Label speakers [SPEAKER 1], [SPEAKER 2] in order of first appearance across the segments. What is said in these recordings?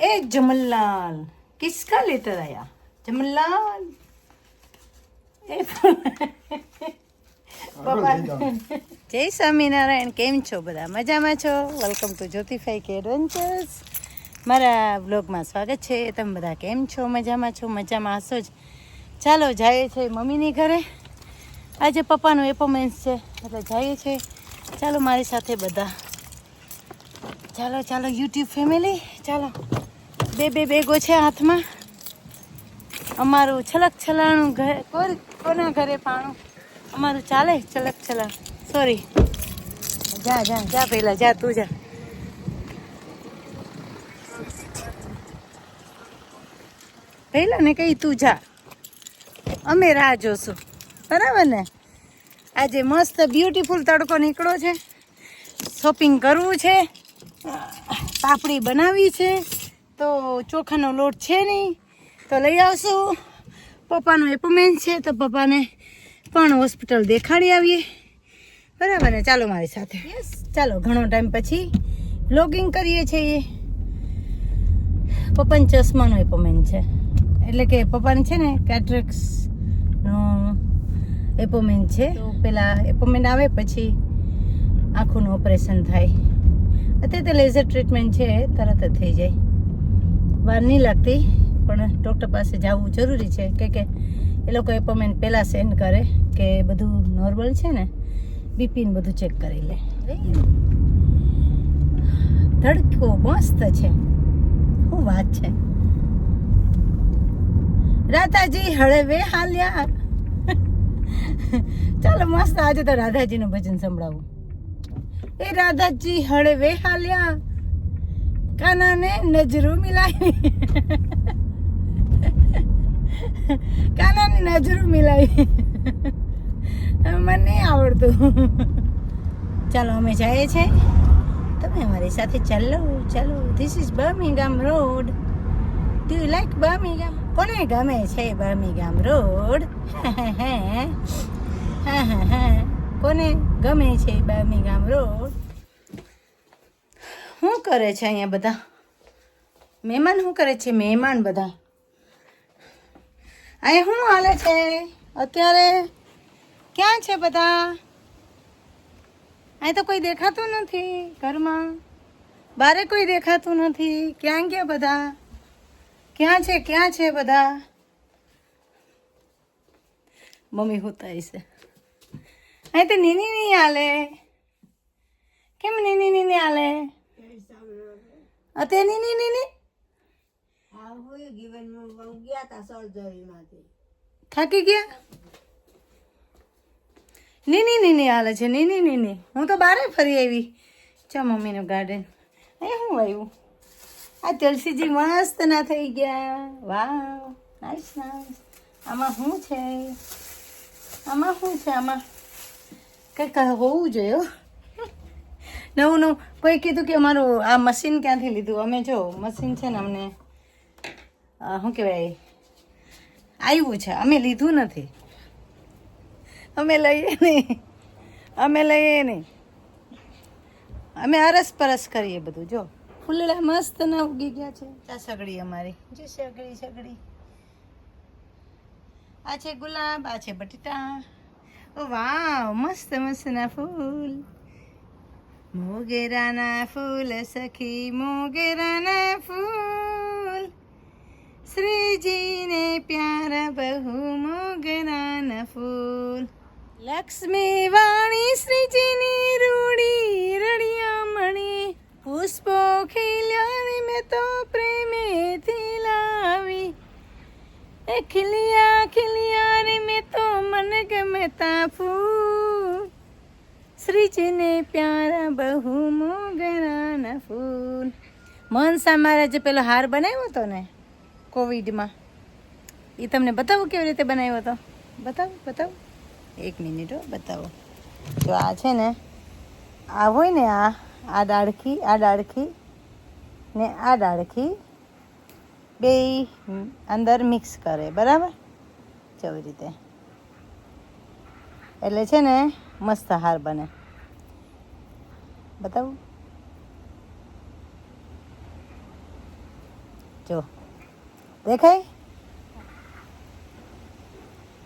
[SPEAKER 1] ए जमललाल, किसका लेटर आया? जमललाल ए પપ્પા જય સ્વામિનારાયણ. કેમ છો બધા? મજામાં છો? વેલકમ ટુ જ્યોતિફાઈ કે એડવેન્ચર્સ. મારા બ્લોગમાં સ્વાગત છે. તમે બધા કેમ છો? મજામાં છો? મજામાં હશો જ. ચાલો જઈએ છે મમ્મીની ઘરે. આજે પપ્પાનું એપોઇન્ટમેન્ટ છે એટલે જઈએ છે. ચાલો મારી સાથે બધા. ચાલો ચાલો યુટ્યુબ ફેમિલી, ચાલો. બે બેગો છે હાથમાં. અમારું છલક છલાણું ઘર, કોના ઘરે પાણું અમારું ચાલે છલક છલાણ. સોરી, જા જા જા, પહેલા જા, તું જા. પહેલા ને કઈ તું જા, અમે રાહ જોશું, બરાબર ને? આજે મસ્ત બ્યુટીફુલ તડકો નીકળો છે. શોપિંગ કરવું છે, પાપડી બનાવી છે, તો ચોખાનો લોટ છે નહીં તો લઈ આવશું. પપ્પાનું એપોઇન્ટમેન્ટ છે તો પપ્પાને પણ હોસ્પિટલ દેખાડી આવીએ, બરાબર ને? ચાલો મારી સાથે. યસ, ચાલો. ઘણો ટાઈમ પછી વ્લોગિંગ કરીએ છીએ. પપ્પાને ચશ્માનો એપોઇન્ટમેન્ટ છે, એટલે કે પપ્પાને છે ને કેટરેક્સનો એપોઇન્ટમેન્ટ છે. તો પેલા એપોઇન્ટમેન્ટ આવે પછી આંખોનું ઓપરેશન થાય. અત્યારે તો લેઝર ટ્રીટમેન્ટ છે, તરત જ થઈ જાય, વાર નહીં લાગતી. પણ ડૉક્ટર પાસે જવું જરૂરી છે કે એ લોકો એપોઇન્ટમેન્ટ પહેલાં સેન્ડ કરે કે બધું નોર્મલ છે ને, બીપી બધું ચેક કરી લે. તડકો મસ્ત છે, શું વાત છે. રાધાજી હળવે હાલ્યા. ચાલો મસ્ત, આજે તો રાધાજીનું ભજન સંભળાવું. એ રાધાજી હળવે હાલ્યા, કાનાને નજરો મિલાવી. કાનાની નજરો મિલાવી. મને નહીં આવડતું. ચાલો અમે જઈએ છીએ, તમે અમારી સાથે ચાલો. ચાલો, this is Birmingham road. Do you like Birmingham? કોને ગમે છે બર્મિંગહામ રોડ? કોને ગમે છે બર્મિંગહામ રોડ? શું કરે છે અહીંયા બધા મહેમાન? શું કરે છે મહેમાન બધા? અહીંયા શું હાલે છે અત્યારે? ક્યાં છે બધા? અહીં તો કોઈ દેખાતું નથી ઘરમાં, બારે કોઈ દેખાતું નથી. ક્યાં ગયા બધા? ક્યાં છે બધા? મમ્મી હોતા છે. અહીં તો નીની નહીં હાલે. કેમ નીની હાલે અત્યારે? નીની થાકી ગયા. નીની હાલે છે. નીની હું તો બારે ફરી આવી. ચા મમ્મીનું ગાર્ડન. અહીંયા શું આવ્યું? આ તુલસીજી મસ્ત ના થઈ ગયા. વાવ, નાઈસ નાઈસ. આમાં શું છે? આમાં કંઈક હોવું જોઈએ. નવું કોઈ કીધું કે અમારું આ મશીન ક્યાંથી લીધું? અમે જો મશીન છે ને અમને શું કહેવાય આવ્યું છે, અમે લીધું નથી. અમે લઈએ નહીં. અમે અરસપરસ કરીએ બધું. જો ફૂલેલા મસ્ત ના ઉગી ગયા છે. આ સગડી અમારી, જો સગડી. આ છે ગુલાબ, આ છે બટેટા. ઓ વાવ, મસ્ત ના ફૂલ. મોગેરાના ફૂલ સખી, મોગેરાના ફૂલ, શ્રીજીને પ્યારા બહુ મોગરાના ફૂલ. લક્ષ્મી વાણી શ્રીજીની રૂડી, રળિયામણી પુષ્પો ખીલ્યા રે મેં તો પ્રેમેથી લાવી. એ ખીલ્યા રે મેં તો મન ગમતા ફૂલ, શ્રીજીને પ્યારા બહુ મોગરાના ફૂલ. મનસા મહારાજે પેલો હાર બનાવ્યો હતો ને કોવિડમાં, એ તમને બતાવું કેવી રીતે બનાવ્યો હતો? બતાવું. એક મિનિટ બતાવો. જો આ છે ને, આ હોય ને આ ડાળખી ને આ ડાળખી બે અંદર મિક્સ કરે, બરાબર? જેવી રીતે, એટલે છે ને મસ્ત હાર બને. બતાવું. જો દેખાય,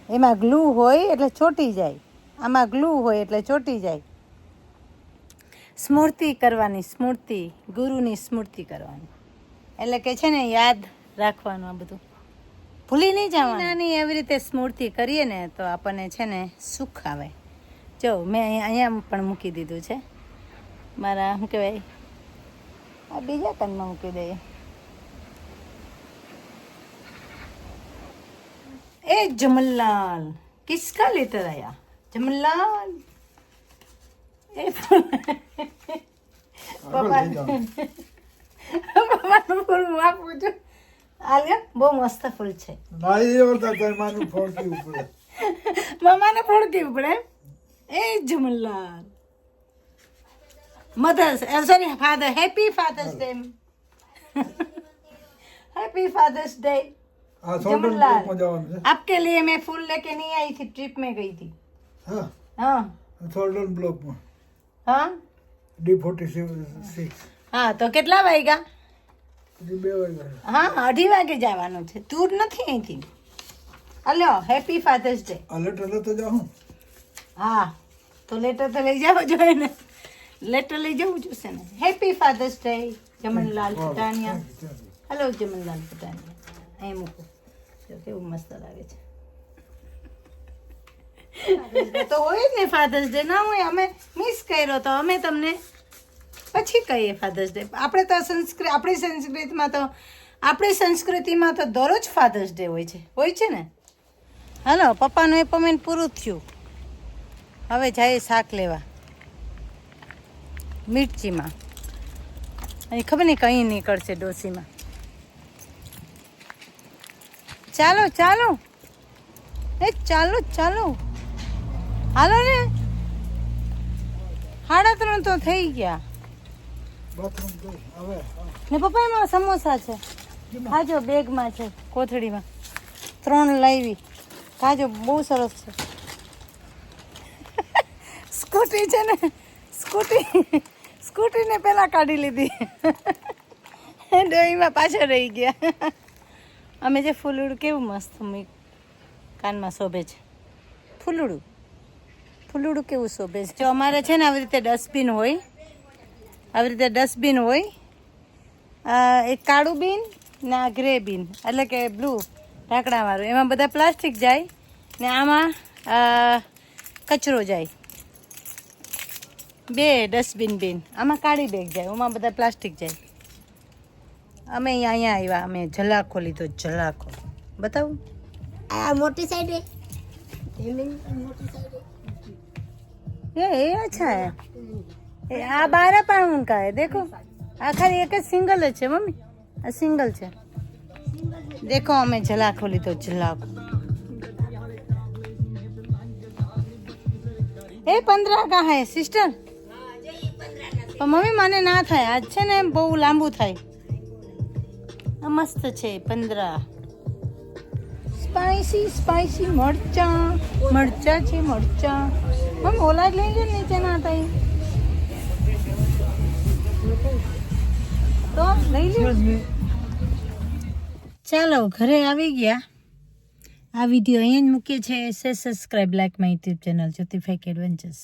[SPEAKER 1] એમાં ગ્લુ હોય એટલે ચોટી જાય, આમાં ગ્લુ હોય એટલે ચોટી જાય. સ્મૃતિ કરવાની, સ્મૃતિ, ગુરુની સ્મૃતિ કરવાની, એટલે કે છે ને યાદ રાખવાનું, આ બધું ભૂલી નહીં જવાનું. નાની એવી રીતે સ્મૃતિ કરીએ ને તો આપણને છે ને સુખ આવે. જો મેં અહીંયા પણ મૂકી દીધું છે મારા, શું કહેવાય, આ બીજા કાનમાં મૂકી દઈએ. એ જમનલાલ કિસકા લેટર આયા? જમનલાલ એ પપ્પાનું ફૂલ હું આપું છું. આ લ્યો, બહુ મસ્ત ફૂલ છે. મમ્માને ફોડતી ઉપડે. એ Jamnalal mothers sorry father, happy fathers day. Happy fathers day Jamnalal. आपके लिए मैं फूल लेके नहीं आई थी, ट्रिप में गई थी. हाँ
[SPEAKER 2] સોલ્ડન બ્લોક માં.
[SPEAKER 1] हाँ
[SPEAKER 2] D46.
[SPEAKER 1] હા તો કેટલા વાગ્યા?
[SPEAKER 2] 2 વાગ્યા.
[SPEAKER 1] હા 2:30 વાગે જવાનું છે, દૂર નથી અહીંથી. Hello happy fathers Day.
[SPEAKER 2] આ લેટર લેતો જાઉં.
[SPEAKER 1] હા તો લેટર તો લઈ જાવ જોઈએ ને, લેટર લઈ જવું જોશે ને. Happy fathers day Jamnalal Pataniya. Hello Jamnalal Pataniya, અહીં મૂકો. જો કેવું મસ્ત લાગે છે. તો હોય જ ને ફાધર્સ ડે, ના હોય અમે મિસ કર્યો તો અમે તમને પછી કહીએ ફાધર્સ ડે. આપણે તો આપણી સંસ્કૃતિમાં તો દરરોજ ફાધર્સ ડે હોય છે ને. હાલો પપ્પાનું એપોઇન્ટમેન્ટ પૂરું થયું, હવે જઈએ શાક લેવા મિર્ચીમાં. અહીં ખબર નહીં કहीं નીકળશે ડોસીમાં. ચાલો ચાલો એ ચાલો ચાલો હાલો ને, 3:30 તો થઈ ગયા.
[SPEAKER 2] બાથરૂમ તો હવે
[SPEAKER 1] ને પપ્પા એમાં સમોસા છે, ખાજો. બેગમાં છે કોથળીમાં, 3 લાવી, ખાજો, બહુ સરસ છે. સ્કૂટી છે ને, સ્કૂટીને પહેલાં કાઢી લીધી, ડોહીમાં પાછળ રહી ગયા. અમે જે ફૂલડું કેવું મસ્ત કાનમાં શોભે છે. ફૂલડું કેવું શોભે છે. જો અમારે છે ને આવી રીતે ડસ્ટબિન હોય, એક કાળું બિન ને આ ગ્રે બિન, એટલે કે બ્લુ ઢાંકણાવાળું. એમાં બધા પ્લાસ્ટિક જાય ને આમાં કચરો જાય. 2 ડસ્ટબિન. આમાં કાળી બેગ જાય, એમાં બધા પ્લાસ્ટિક જાય. અમે અહીંયા આવ્યા, અમે જલાખો લીધો. જલાખો બતાવું,
[SPEAKER 3] આ મોટી સાઈડ
[SPEAKER 1] ये अच्छा है, ये आ 12 पाउंड का है. देखो आ खाली एक सिंगल है मम्मी, आ सिंगल है. देखो हमें जलाखो લીધો, જલાખો. એ 15 का है सिस्टर. પણ મમ્મી મને ના થાય, આજ છે ને બહુ લાંબુ થાય. આ મસ્ત છે 15. સ્પાઈસી મરચા છે. મમ્મી ઓલા જ લઈ જાય, નીચે ના થાય તો લઈ લે. ચાલો ઘરે આવી ગયા. આ વિડીયો અહીંયા જ મૂકીએ છીએ. Subscribe, like my YouTube channel જ્યોતિફાઈક એડવેન્ચર્સ.